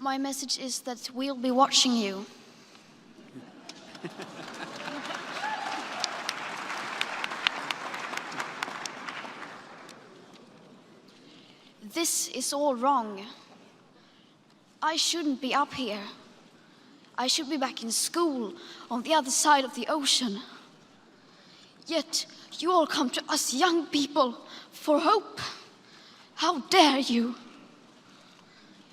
My message is that we'll be watching you. This is all wrong. I shouldn't be up here. I should be back in school on the other side of the ocean. Yet you all come to us young people for hope. How dare you?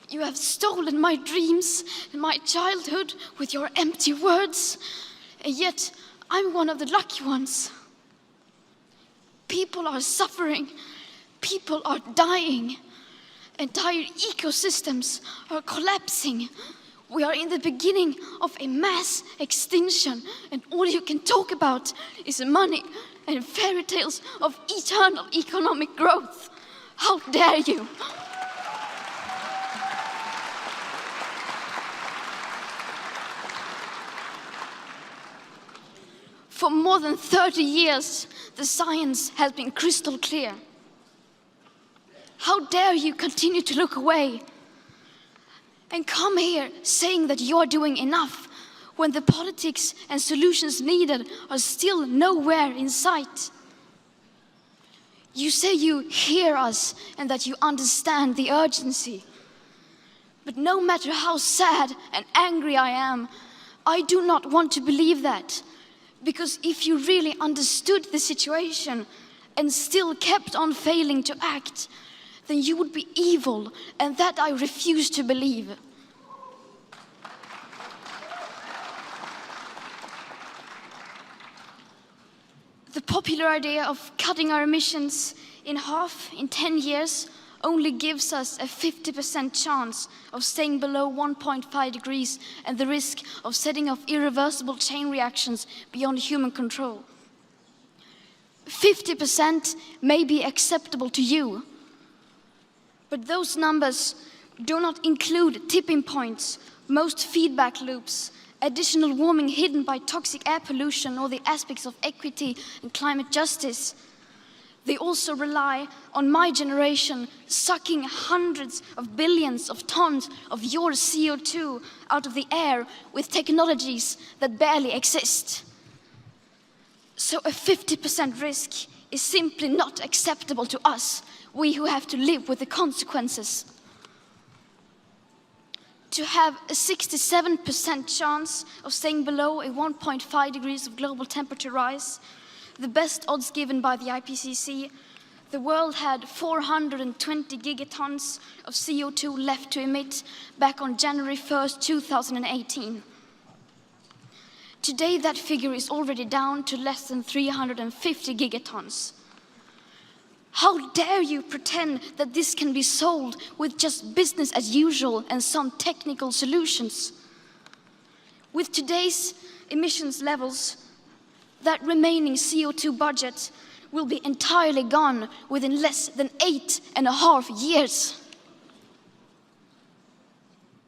You have stolen my dreams and my childhood with your empty words, and yet I'm one of the lucky ones. People are suffering, people are dying, entire ecosystems are collapsing. We are in the beginning of a mass extinction, and all you can talk about is money and fairy tales of eternal economic growth. How dare you? For more than 30 years, the science has been crystal clear. How dare you continue to look away and come here saying that you're doing enough when the politics and solutions needed are still nowhere in sight? You say you hear us and that you understand the urgency. But no matter how sad and angry I am, I do not want to believe that. Because if you really understood the situation and still kept on failing to act, then you would be evil, and that I refuse to believe. The popular idea of cutting our emissions in half in 10 years only gives us a 50% chance of staying below 1.5 degrees and the risk of setting off irreversible chain reactions beyond human control. 50% may be acceptable to you, but those numbers do not include tipping points, most feedback loops, additional warming hidden by toxic air pollution, or the aspects of equity and climate justice. They also rely on my generation sucking hundreds of billions of tons of your CO2 out of the air with technologies that barely exist. So a 50% risk is simply not acceptable to us, we who have to live with the consequences. To have a 67% chance of staying below a 1.5 degrees of global temperature rise, the best odds given by the IPCC, the world had 420 gigatons of CO2 left to emit back on January 1st, 2018. Today, that figure is already down to less than 350 gigatons. How dare you pretend that this can be solved with just business as usual and some technical solutions? With today's emissions levels, that remaining CO2 budget will be entirely gone within less than 8.5 years.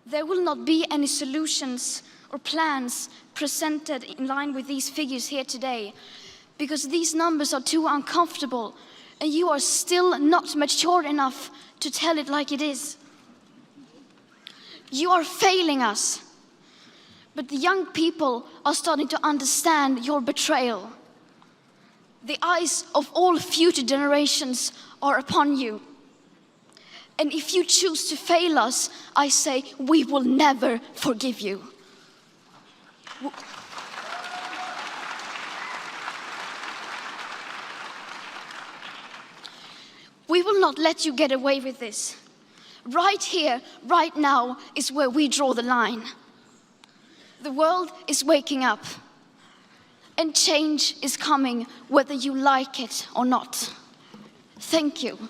There will not be any solutions or plans presented in line with these figures here today, because these numbers are too uncomfortable and you are still not mature enough to tell it like it is. You are failing us. But the young people are starting to understand your betrayal. The eyes of all future generations are upon you. And if you choose to fail us, I say we will never forgive you. We will not let you get away with this. Right here, right now, is where we draw the line. The world is waking up, and change is coming whether you like it or not. Thank you.